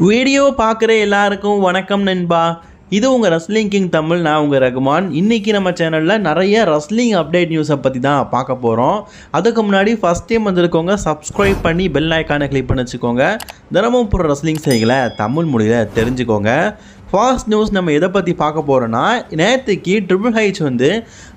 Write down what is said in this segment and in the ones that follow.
Video பார்க்குற எல்லாருக்கும் வணக்கம் நண்பா. இது உங்கள் ரஸ்லிங் கிங் தமிழ். நான் உங்கள் ரகுமான். இன்றைக்கி நம்ம சேனலில் நிறைய ரஸ்லிங் அப்டேட் நியூஸை பற்றி தான் பார்க்க போகிறோம். அதுக்கு முன்னாடி ஃபஸ்ட் டைம் வந்திருக்கவங்க சப்ஸ்கிரைப் பண்ணி பெல் ஐக்கானை கிளிக் பண்ணி வச்சுக்கோங்க. தினமும் போகிற ரஸ்லிங் செய்களை தமிழ் மொழியில் தெரிஞ்சுக்கோங்க. ஃபாஸ்ட் நியூஸ் நம்ம எதை பற்றி பார்க்க போகிறோன்னா, நேற்றுக்கு ட்ரிபிள் ஹைச் வந்து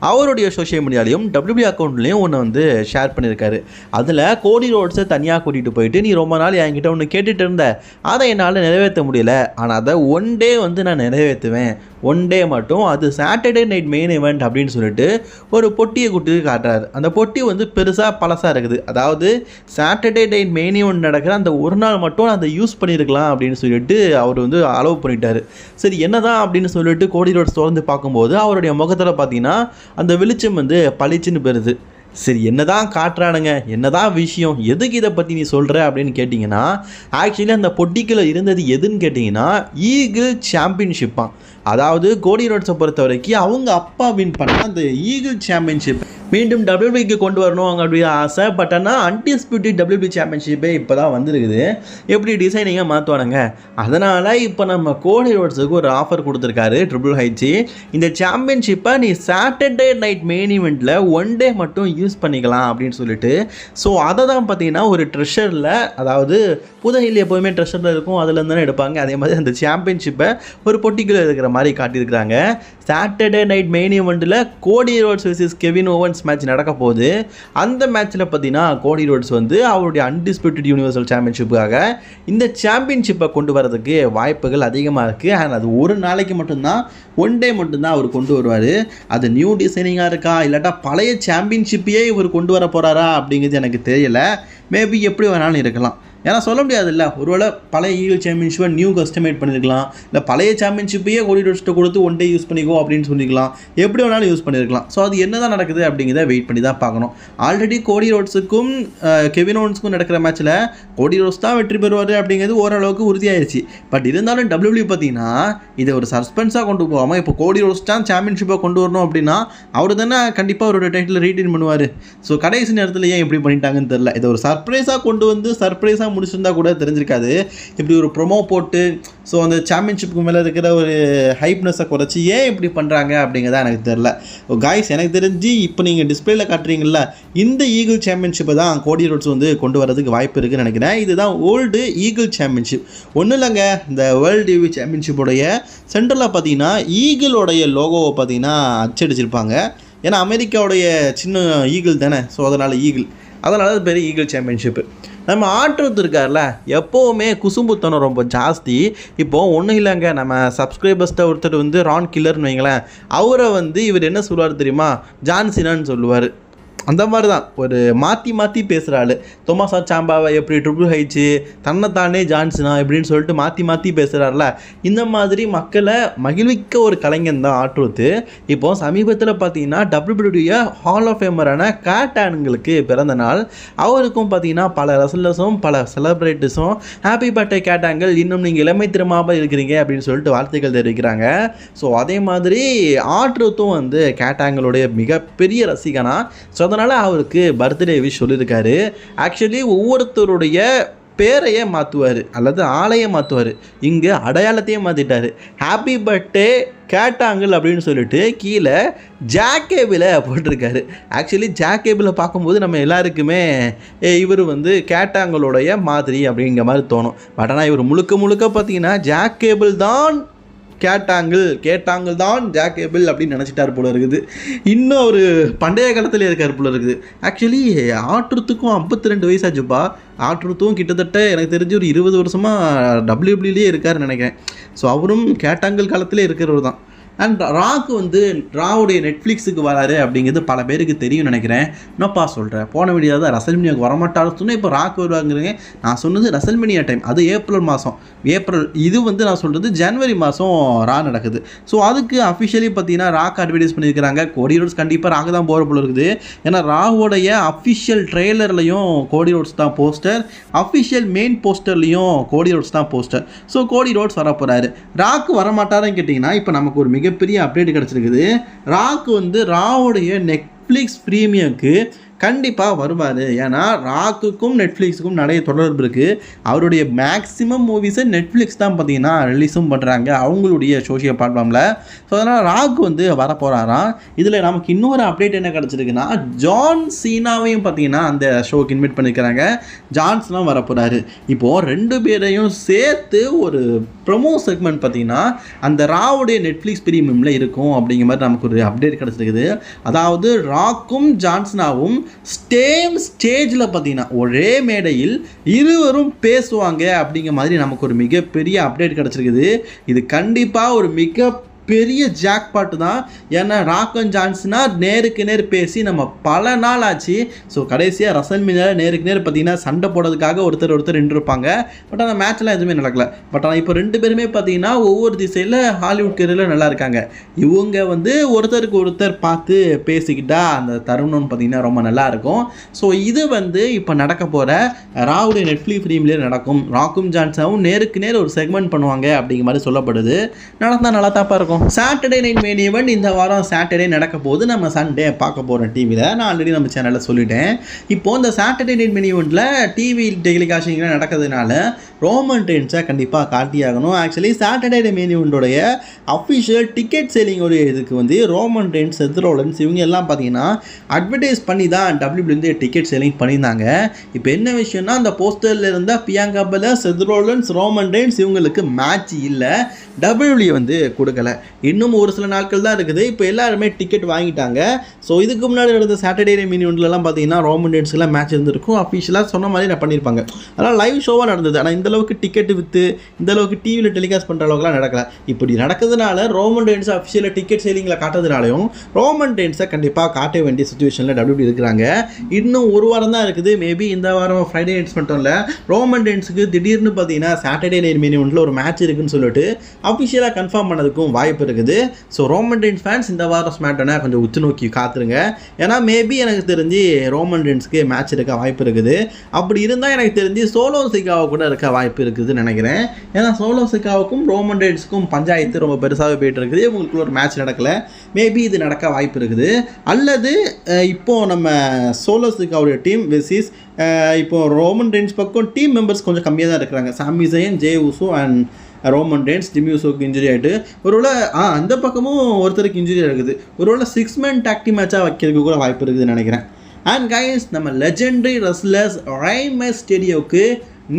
அவருடைய சோஷியல் மீடியாலையும் டபிள்யூபி அக்கௌண்ட்லேயும் ஒன்று வந்து ஷேர் பண்ணியிருக்காரு. அதில் கோடி ரோட்ஸை தனியாக கூட்டிகிட்டு போயிட்டு, நீ ரொம்ப நாள் என்கிட்ட ஒன்று கேட்டுட்டு இருந்த, அதை என்னால் நிறைவேற்ற முடியல, ஆனால் அதை ஒன் டே வந்து நான் நிறைவேற்றுவேன், ஒன் டே மட்டும், அது சாட்டர்டே நைட் மெயின் இவெண்ட் அப்படின்னு சொல்லிட்டு ஒரு பொட்டியை கொடுத்து காட்டுறாரு. அந்த பொட்டி வந்து பெருசாக பழசாக இருக்குது. அதாவது சாட்டர்டே நைட் மெயின் இவெண்ட் நடக்கிற அந்த ஒரு நாள் மட்டும் அதை யூஸ் பண்ணியிருக்கலாம் அப்படின்னு சொல்லிட்டு அவர் வந்து அலோவ் பண்ணிட்டார். சரி, என்னதான் அப்படின்னு சொல்லிட்டு கோடி ரோட்ஸ் திறந்து பார்க்கும்போது அவருடைய முகத்தில் பார்த்தீங்கன்னா அந்த வெளிச்சம் வந்து பளிச்சுன்னு பெறுது. சரி, என்னதான் காட்டுறானுங்க, என்னதான் விஷயம், எதுக்கு இதை பற்றி நீ சொல்கிற அப்படின்னு கேட்டிங்கன்னா, ஆக்சுவலி அந்த பொட்டிக்குள்ளே இருந்தது எதுன்னு கேட்டிங்கன்னா ஈகிள் சாம்பியன்ஷிப்பாக. அதாவது கோடி ரோட்ஸை பொறுத்த வரைக்கும் அவங்க அப்பா வின் பண்ண அந்த ஈகிள் சாம்பியன்ஷிப் மீண்டும் டபிள்யூபிக்கு கொண்டு வரணும் அவங்களுடைய ஆசை. பட் ஆனால் அன்டிஸ்பியூட்டட் டபிள்யூபி சாம்பியன்ஷிப்பே இப்போ தான் வந்துருக்குது. எப்படி டிசைனிங்காக மாற்றுவானுங்க. அதனால் இப்போ நம்ம கோடி ரோட்ஸுக்கு ஒரு ஆஃபர் கொடுத்துருக்காரு ட்ரிபிள் ஹைச்சி. இந்த சாம்பியன்ஷிப்பை நீ சாட்டர்டே நைட் மெயின் இவெண்ட்டில் ஒன் டே மட்டும் யூஸ் பண்ணிக்கலாம் அப்படின்னு சொல்லிட்டு. ஸோ அதை தான் பார்த்தீங்கன்னா ஒரு ட்ரெஷரில், அதாவது புதையில் எப்போவுமே ட்ரெஷரில் இருக்கும், அதில் தானே எடுப்பாங்க. அதே மாதிரி அந்த சாம்பியன்ஷிப்பை ஒரு பொட்டிக்குள்ளே இருக்கிற மாதிரி காட்டியிருக்கிறாங்க. சாட்டர்டே நைட் மெயின் இவெண்ட்டில் Cody Rhodes vs Kevin Owens match நடக்க போகுது. அந்த மேட்ச்சில் பார்த்தீங்கன்னா கோடி ரோட்ஸ் வந்து அவருடைய அன்டிஸ்பியூட்டட் யூனிவர்சல் சாம்பியன்ஷிப்புக்காக இந்த சாம்பியன்ஷிப்பை கொண்டு வரதுக்கு வாய்ப்புகள் அதிகமாக இருக்குது. அண்ட் அது ஒரு நாளைக்கு மட்டும்தான், ஒன் டே மட்டும்தான் அவர் கொண்டு வருவார். அது நியூ டிசைனிங்காக இருக்கா, இல்லாட்டா பழைய சாம்பியன்ஷிப்பையே இவர் கொண்டு வர போகிறாரா அப்படிங்கிறது எனக்கு தெரியலை. மேபி எப்படி வேணாலும் இருக்கலாம். ஏன்னா சொல்ல முடியாது இல்லை, ஒருவேளை பழைய ஈகிள் சாம்பியன்ஷிப்பை நியூ கஸ்டமைட் பண்ணியிருக்கலாம், இல்லை பழைய சாம்பியன்ஷிப்பையே கோடி ரோட்ஸ்ட்டை கொடுத்து ஒன் டே யூஸ் பண்ணிக்கோ அப்படின்னு சொல்லிக்கலாம், எப்படி வேணாலும் யூஸ் பண்ணியிருக்கலாம். ஸோ அது என்ன தான் நடக்குது அப்படிங்கிறத வெயிட் பண்ணி தான் பார்க்கணும். ஆல்ரெடி கோடி ரோட்ஸுக்கும் கெவின் ஓவன்ஸுக்கும் நடக்கிற மேட்ச்சில் கோடி ரோட்ஸ் தான் வெற்றி பெறுவார் அப்படிங்கிறது ஓரளவுக்கு உறுதியாயிருச்சு. பட் இருந்தாலும் டபிள்யூபிள்யூ பார்த்தீங்கன்னா இதை ஒரு சஸ்பென்ஸாக கொண்டு போகாமல் இப்போ கோடி ரோட்ஸ் தான் சாம்பியன்ஷிப்பை கொண்டு வரணும் அப்படின்னா அவர் தானே கண்டிப்பாக அவரோட டைட்டில் ரீட்டைன் பண்ணுவார். ஸோ கடைசி நேரத்தில் ஏன் இப்படி பண்ணிட்டாங்கன்னு தெரியல. இதை ஒரு சர்ப்ரைஸாக கொண்டு வந்து சர்ப்ரைஸாக முடிச்சிருந்தா கூட தெரிஞ்சிருக்காது. இப்படி ஒரு ப்ரொமோ போட்டு ஸோ அந்த சாம்பியன்ஷிப்புக்கு மேலே இருக்கிற ஒரு ஹைப்னஸை குறைச்சி ஏன் இப்படி பண்ணுறாங்க அப்படிங்கிறதா எனக்கு தெரில. காய்ஸ், எனக்கு தெரிஞ்சு இப்போ நீங்கள் டிஸ்பிளேல காட்டுறீங்களா, இந்த ஈகிள் சாம்பியன்ஷிப்பை தான் கோடி ரோட்ஸ் வந்து கொண்டு வரதுக்கு வாய்ப்பு இருக்குதுன்னு நினைக்கிறேன். இதுதான் ஓல்டு ஈகிள் சாம்பியன்ஷிப். ஒன்றும் இல்லைங்க, இந்த வேர்ல்டு ஈகிள் சாம்பியன்ஷிப்போடைய சென்டரில் பார்த்தீங்கன்னா ஈகிளோடைய லோகோவை பார்த்தீங்கன்னா அச்சடிச்சிருப்பாங்க. ஏன்னா அமெரிக்காவுடைய சின்ன ஈகிள் தானே, ஸோ அதனால் ஈகிள், அதனால அது பெரிய ஈகிள் சாம்பியன்ஷிப்பு. நம்ம ஆட்ருத்து இருக்கார்ல, எப்போவுமே குசும்புத்தனம் ரொம்ப ஜாஸ்தி. இப்போது ஒன்றும் இல்லைங்க, நம்ம சப்ஸ்கிரைபர்ஸ்ட்டை ஒருத்தர் வந்து ரான் கில்லர்னு வைங்களேன், அவரை வந்து இவர் என்ன சொல்லுவார் தெரியுமா, ஜான்சினான்னு சொல்லுவார். அந்த மாதிரி தான் ஒரு மாற்றி மாற்றி பேசுகிற ஆள். தொமாசா சாம்பாவை எப்படி ட்ரிபிள் ஹைச்சு, தன்னைத்தானே ஜான்சனா இப்படின்னு சொல்லிட்டு மாற்றி மாற்றி பேசுகிறார்ல, இந்த மாதிரி மக்களை மகிழ்விக்க ஒரு கலைஞன் தான் ஆட்ருத்து. இப்போது சமீபத்தில் பார்த்தீங்கன்னா டபிள்யூபிள்யூடைய ஹால் ஆஃப் ஃபேமரான கேட் ஆனுங்களுக்கு பிறந்த நாள். அவருக்கும் பார்த்தீங்கன்னா பல ரசலர்ஸும் பல செலிப்ரிட்டிஸும் ஹாப்பி பர்த்டே கேட் ஆங்கிள், இன்னும் நீங்கள் இளமை திரும்பாமல் இருக்கிறீங்க அப்படின்னு சொல்லிட்டு வாழ்த்துக்கள் தெரிவிக்கிறாங்க. ஸோ அதே மாதிரி ஆட்ருத்தும் வந்து கேட் ஆங்கிளுடைய மிகப்பெரிய ரசிகனா. ஸோ அதனால் அவருக்கு பர்த்டே விஷ் சொல்லியிருக்காரு. ஆக்சுவலி ஒவ்வொருத்தருடைய பேரையே மாற்றுவார் அல்லது ஆளையே மாற்றுவார். இங்கே அடையாளத்தையே மாற்றிட்டார். ஹாப்பி பர்த்டே கேட்டாங்கிள் அப்படின்னு சொல்லிட்டு கீழே ஜாக்கேபில் போட்டிருக்காரு. ஆக்சுவலி ஜாக்கேபில் பார்க்கும்போது நம்ம எல்லாருக்குமே இவர் வந்து கேட்டாங்களுடைய மாதிரி அப்படிங்கிற மாதிரி தோணும். பட் ஆனால் இவர் முழுக்க முழுக்க பார்த்தீங்கன்னா ஜாக்கேபிள் தான் கேட்டாங்கிள் தான் ஜாக்கேபிள் அப்படின்னு நினச்சிட்டார் போல இருக்குது. இன்னும் ஒரு பண்டைய காலத்தில் இருக்கார் போல இருக்குது. ஆக்சுவலி ஆட்ருத்துக்கும் 52 வயசாச்சுப்பா. ஆட்ருத்தும் கிட்டத்தட்ட எனக்கு தெரிஞ்சு ஒரு 20 வருஷமாக டபிள்யூபிள்யூலேயே இருக்காருன்னு நினைக்கிறேன். ஸோ அவரும் கேட்டாங்கிள் காலத்திலே இருக்கிறவர் தான். அண்ட் ராக்கு வந்து ராவுடைய நெட்ஃப்ளிக்ஸுக்கு வராரு அப்படிங்கிறது பல பேருக்கு தெரியும் நினைக்கிறேன். என்னப்பா சொல்கிறேன், போன வீடியோ தான் ரசல்மினியாவுக்கு வரமாட்டாரு சொன்னால் இப்போ ராக்கு வருவாங்கிறீங்க. நான் சொன்னது ரசல்மினியா டைம், அது ஏப்ரல் மாதம். இது வந்து நான் சொல்கிறது ஜனவரி மாதம் ரா நடக்குது. ஸோ அதுக்கு அஃபிஷியலி பார்த்தீங்கன்னா ராக் அட்வர்டைஸ் பண்ணியிருக்கிறாங்க. கோடி ரோட்ஸ் கண்டிப்பாக ராக்கு தான் போகிற போல இருக்குது. ஏன்னா ராவோடைய அஃபிஷியல் ட்ரெய்லர்லையும் கோடி ரோட்ஸ் தான் போஸ்டர், அஃபிஷியல் மெயின் போஸ்டர்லையும் கோடி ரோட்ஸ் தான் போஸ்டர். ஸோ கோடி ரோட்ஸ் வர போகிறாரு. ராக்கு வரமாட்டாருன்னு கேட்டிங்கன்னா இப்போ நமக்கு ஒரு மிகப்பெரிய அப்டேட் கிடச்சிருக்குது. ராக்கு வந்து ராவோடைய நெட்ஃப்ளிக்ஸ் ப்ரீமியம்க்கு கண்டிப்பாக வருவார். ஏன்னா ராக்குக்கும் நெட்ஃப்ளிக்ஸுக்கும் நிறைய தொடர்பு இருக்குது. அவருடைய மேக்ஸிமம் மூவிஸை நெட்ஃப்ளிக்ஸ் தான் பார்த்தீங்கன்னா ரிலீஸும் பண்ணுறாங்க அவங்களுடைய சோஷியல் பிளாட்ஃபார்மில். ஸோ அதனால் ராக் வந்து வரப்போகிறாராம். இதில் நமக்கு இன்னொரு அப்டேட் என்ன கிடச்சிருக்குன்னா, ஜான் சீனாவையும் பார்த்தீங்கன்னா அந்த ஷோக்கு இன்வைட் பண்ணியிருக்கிறாங்க. ஜான்ஸ்லாம் வரப்போகிறாரு. இப்போது 2 பேரையும் சேர்த்து ஒரு ப்ரொமோ செக்மெண்ட் பார்த்தீங்கன்னா அந்த ராவுடைய நெட்ஃப்ளிக்ஸ் பிரீமியமில் இருக்கும் அப்படிங்கிற மாதிரி நமக்கு ஒரு அப்டேட் கிடச்சிருக்குது. அதாவது ராக்கும் ஜான்சனாவும் ஸ்டேஜில் பார்த்தீங்கன்னா ஒரே மேடையில் இருவரும் பேசுவாங்க அப்படிங்கிற மாதிரி நமக்கு ஒரு மிகப்பெரிய அப்டேட் கிடச்சிருக்குது. இது கண்டிப்பாக ஒரு பெரிய ஜாக்பாட்டு தான். ஏன்னா ராக் அண்ட் ஜான்சனா நேருக்கு நேர் பேசி நம்ம பல நாள் ஆச்சு. ஸோ கடைசியாக ரசல்மேனியாவில் நேருக்கு நேர் பார்த்தீங்கன்னா சண்டை போடுறதுக்காக ஒருத்தர் நின்றுருப்பாங்க. பட் அந்த மேட்ச்லாம் எதுவுமே நடக்கல. பட் ஆனால் இப்போ 2 பேருமே பார்த்தீங்கன்னா ஒவ்வொரு திசையில் ஹாலிவுட் கேரியரில் நல்லா இருக்காங்க. இவங்க வந்து ஒருத்தருக்கு ஒருத்தர் பார்த்து பேசிக்கிட்டா அந்த தருணம்னு பார்த்தீங்கன்னா ரொம்ப நல்லா இருக்கும். ஸோ இது வந்து இப்போ நடக்க போகிற ராவுடைய நெட்ஃப்ளிக்ஸ் ஃப்ரீம்லேயே நடக்கும். ராக்கும் ஜான்சனாவும் நேருக்கு நேர் ஒரு செக்மெண்ட் பண்ணுவாங்க அப்படிங்கிற மாதிரி சொல்லப்படுது. நடந்தால் நல்லா தாப்பா இருக்கும். சாட்டர்டே நைட் மெயின் ஈவெண்ட் இந்த வாரம் சாட்டர்டே நடக்க போது நம்ம சண்டே பார்க்க போகிறோம் டிவியில். நான் ஆல்ரெடி நம்ம சேனலில் சொல்லிட்டேன். இப்போது இந்த சாட்டர்டே நைட் மெயின் ஈவெண்ட்டில் டிவி டெலிகாஸ்டிங்லாம் நடக்கிறதுனால ரோமன் ரெயின்ஸை கண்டிப்பாக காட்டியாகணும். ஆக்சுவலி சாட்டர்டே மெயின் ஈவெண்ட்டோடைய அஃபிஷியல் டிக்கெட் சேலிங்கோடைய இதுக்கு வந்து ரோமன் ரெயின்ஸ், செத் ரோலன்ஸ் இவங்க எல்லாம் பார்த்தீங்கன்னா அட்வர்டைஸ் பண்ணி தான் டபிள்யூபிள்யூ டிக்கெட் சேலிங் பண்ணியிருந்தாங்க. இப்போ என்ன விஷயம்னா, அந்த போஸ்டரில் இருந்தால் பியாங்கா பெலர், செத் ரோலன்ஸ், ரோமன் ரெயின்ஸ் இவங்களுக்கு மேட்ச் இல்லை, டபிள்யூபிள்யூ வந்து கொடுக்கல. இன்னும் ஒரு சில நாட்கள் தான் இருக்குது. இப்போ எல்லாருமே டிக்கெட் வாங்கிட்டாங்க. ஸோ இதுக்கு முன்னாடி நடந்த சாட்டர்டே மெயின் ஈவெண்ட்லலாம் பார்த்தீங்கன்னா ரோமன் ரெயின்ஸ்லாம் மேட்ச் இருந்திருக்கும். அஃபிஷியலாக சொன்ன மாதிரி நான் பண்ணியிருப்பாங்க. அதனால் லைவ் ஷோவாக நடந்தது. ஆனால் இந்தளவுக்கு டிக்கெட்டு விற்று இந்தளவுக்கு டிவியில் டெலிகாஸ்ட் பண்ணுற அளவுக்குலாம் நடக்கல. இப்படி நடக்கிறதுனால ரோமன் ரெயின்ஸ் அஃபிஷியலாக டிக்கெட் சேலிங்கில் காட்டுறதுனாலையும் ரோமன் ரெயின்ஸை கண்டிப்பாக காட்ட வேண்டிய சுச்சுவேஷனில் டபிள்யூபிள்யூ இருக்கிறாங்க. இன்னும் ஒரு வாரம் தான் இருக்குது. மேபி இந்த வாரம் ஃப்ரைடே நைட்ஸ் மட்டும் இல்லை, ரோமன் ரெயின்ஸுக்கு திடீர்னு பார்த்தீங்கன்னா சாட்டர்டே நைட் மெயின் ஈவெண்ட்டில் ஒரு மேட்ச் இருக்குன்னு சொல்லிட்டு அஃபிஷியலாக கன்ஃபார்ம் பண்ணதுக்கும் வாய்ப்பு இருக்குது. ஸோ ரோமன் ரெயின்ஸ் ஃபேன்ஸ் இந்த வாரம் ஸ்மாக்டவுனை கொஞ்சம் உத்து நோக்கி காத்துருங்க. ஏன்னா மேபி எனக்கு தெரிஞ்சு ரோமன் ரெயின்ஸ்க்கு மேட்ச் இருக்க வாய்ப்பு இருக்குது. அப்படி இருந்தால் எனக்கு தெரிஞ்சு சோலோ சிக்காவை கூட இருக்க வாய்ப்பு இருக்குதுன்னு நினைக்கிறேன். ஏன்னா சோலோ சிக்காவுக்கும் ரோமன் ரெயின்ஸுக்கும் பஞ்சாயத்து ரொம்ப பெருசாகவே போயிட்டு இருக்குது. இவங்களுக்குள்ள ஒரு மேட்ச் நடக்கலை. மேபி இது நடக்க வாய்ப்பு இருக்குது. அல்லது இப்போது நம்ம சோலோ சிக்காவுடைய டீம் வெர்சஸ் இப்போது ரோமன் ரெயின்ஸ் பக்கம் டீம் மெம்பர்ஸ் கொஞ்சம் கம்மியாக தான் இருக்கிறாங்க. Sami Zayn, Jey Uso and Roman Reigns, Jimmy உசோக்கு இன்ஜுரி ஆகிட்டு ஒருவேளை அந்த பக்கமும் ஒருத்தருக்கு இன்ஜுரி இருக்குது. ஒருவேளை 6 மேன் டாக்டி மேட்சாக வைக்கிறதுக்கு கூட வாய்ப்பு இருக்குதுன்னு நினைக்கிறேன். அண்ட் கைஸ், நம்ம லெஜெண்டரி ரெஸ்லர்ஸ் ரே மிஸ்டீரியோவுக்கு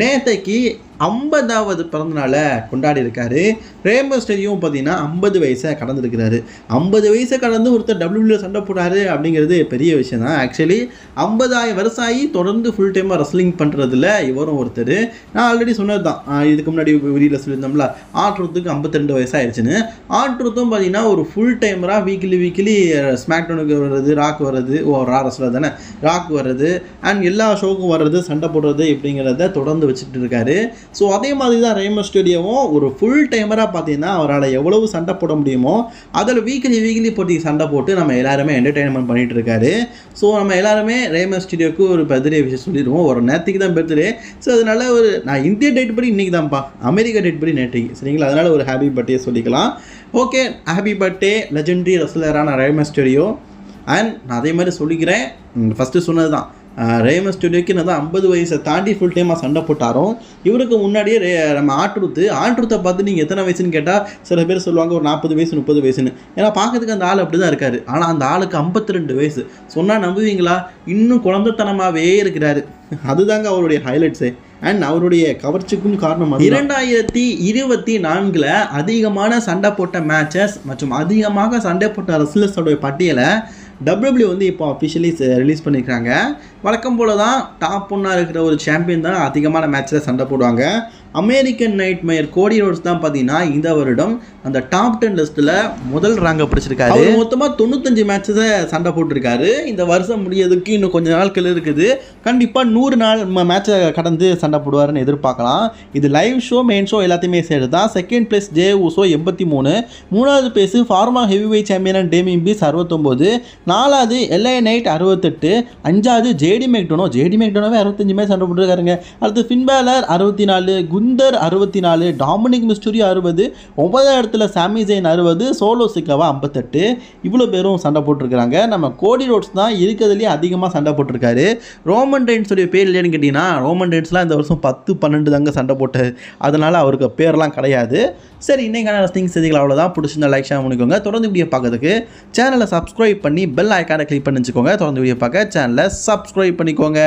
நேத்தைக்கு 50வது பிறந்தநாளை கொண்டாடி இருக்காரு. ரே மிஸ்டீரியோ பார்த்தீங்கன்னா 50 வயசை கடந்துருக்கிறாரு. 50 வயசை கடந்து ஒருத்தர் டபிள்யூபிள்யூ சண்டை போட்டாரு அப்படிங்கிறது பெரிய விஷயம் தான். ஆக்சுவலி 50 வருஷம் ஆகி தொடர்ந்து ஃபுல் டைமாக ரெஸ்லிங் பண்ணுறதுல இவரும் ஒருத்தர். நான் ஆல்ரெடி சொன்னது தான், இதுக்கு முன்னாடி வீடியோவில் சொல்லியிருந்தோம்ல, ஆட்ருத்துக்கு 52 வயசாகிடுச்சுன்னு. ஆட்ருத்தும் பார்த்தீங்கன்னா ஒரு ஃபுல் டைமராக வீக்லி ஸ்மாக்டவுனுக்கு வர்றது, ராக் வர்றது, ரா ரெஸ்லர் தானே, ராக் வர்றது அண்ட் எல்லா ஷோக்கும் வர்றது, சண்டை போடுறது இப்படிங்கிறத தொடர்ந்து வச்சுட்டு இருக்காரு. ஸோ அதே மாதிரி தான் ரே மிஸ்டீரியோவும் ஒரு ஃபுல் டைமராக பார்த்தீங்கன்னா அவரால் எவ்வளவு சண்டை போட முடியுமோ அதில் வீக்லி போட்டி சண்டை போட்டு நம்ம எல்லாருமே என்டர்டெயின்மெண்ட் பண்ணிகிட்டு இருக்காரு. ஸோ நம்ம எல்லாருமே ரே மிஸ்டீரியோவுக்கு ஒரு பர்த்டே விஷயம் சொல்லிடுவோம். ஒரு நேற்றுக்கு தான் பர்த்டே. ஸோ அதனால் நான் இந்திய டேட் படி இன்றைக்கி தான்ப்பா, அமெரிக்கா டேட் படி நேற்றுக்கு, சரிங்களா? அதனால் ஒரு ஹாப்பி பர்த்டே சொல்லிக்கலாம். ஓகே, ஹாப்பி பர்த்டே லெஜெண்டரி ரெஸ்லரான ரே மிஸ்டீரியோ. அண்ட் நான் அதே மாதிரி சொல்லிக்கிறேன், ஃபஸ்ட்டு சொன்னது தான், ரே மிஸ்டீரியோக்கு நான் தான் 50 வயசை தாண்டி ஃபுல் டைமாக சண்டை போட்டாரும். இவருக்கு முன்னாடியே நம்ம ஆட்ருத்தை பார்த்து நீங்கள் எத்தனை வயசுன்னு கேட்டால் சில பேர் சொல்லுவாங்க ஒரு 40 வயசு 30 வயசுன்னு. ஏன்னா பார்க்கறதுக்கு அந்த ஆள் அப்படி தான் இருக்காரு. ஆனால் அந்த ஆளுக்கு 52 வயசு. சொன்னால் நம்புவீங்களா? இன்னும் குழந்தைத்தனமாகவே இருக்கிறாரு. அதுதாங்க அவருடைய ஹைலைட்ஸு. அண்ட் அவருடைய கவர்ச்சிக்கும் காரணம் 2024 அதிகமான சண்டை போட்ட மேட்சஸ் மற்றும் அதிகமாக சண்டை போட்ட ரெஸ்லர்ஸோடைய பட்டியலை டபிள்யூபிள்யூ வந்து இப்போ அஃபிஷியலி ரிலீஸ் பண்ணியிருக்காங்க. வழக்கம் போல தான் டாப் 1 இருக்கிற ஒரு சாம்பியன் தான் அதிகமான மேட்ச்சில் சண்டை போடுவாங்க. அமெரிக்கன் நைட்மேர் கோடி ரோட்ஸ் தான் பார்த்தீங்கன்னா இந்த வருடம் அந்த டாப் 10 லிஸ்ட்டில் முதல் ரேங்கை பிடிச்சிருக்காரு. மொத்தமாக 95 மேட்சஸை சண்டை போட்டிருக்காரு. இந்த வருஷம் முடியறதுக்கு இன்னும் கொஞ்சம் நாட்கள் இருக்குது. கண்டிப்பாக 100 நாள் மேட்சை கடந்து சண்டை போடுவாருன்னு எதிர்பார்க்கலாம். இது லைவ் ஷோ, மெயின் ஷோ எல்லாத்தையுமே சேர்த்து தான். செகண்ட் பிளேஸ் ஜே உசோ 83, 3வது place former heavyweight champion Damian Priest 69, 4வது எல்ஏ நைட் 68, 5வது ஜேடி மெக்டோனோவே 65 மேட்ச் சண்டை போட்டுருக்காருங்க. அடுத்து ஃபின் பேலர் 64, குந்தர் 64, டாமினிக் மிஸ்டூரியோ 60, 9ஆம் இடத்துல சாமி ஜெயின் 60, சோலோ சிக்காவா 58. இவ்வளோ பேரும் சண்டை போட்டிருக்கிறாங்க. நம்ம கோடி ரோட்ஸ் தான் இருக்கிறதுலேயே அதிகமாக சண்டை போட்டிருக்காரு. ரோமன் ரெயின்ஸுடைய பேர் இல்லைன்னு கேட்டிங்கன்னா, ரோமன் ரெயின்ஸ்லாம் இந்த வருஷம் 10-12 தாங்க சண்டை போட்டார். அதனால் அவருக்கு பேர்லாம் கிடையாது. சரி, இன்றைக்கான ரெஸ்லிங் செய்திகள் அவ்வளோதான். பிடிச்சிருந்தா லைக் ஷேர் பண்ணிக்கோங்க. தொடர்ந்து வீடியோ பார்க்கறதுக்கு சேனலை சப்ஸ்கிரைப் பண்ணி பெல் ஐக்கானை கிளிக் பண்ணி வச்சுக்கோங்க. தொடர்ந்து வீடியோ பார்க்க சேனலை சப்ஸ்கிரைப் பண்ணிக்கோங்க.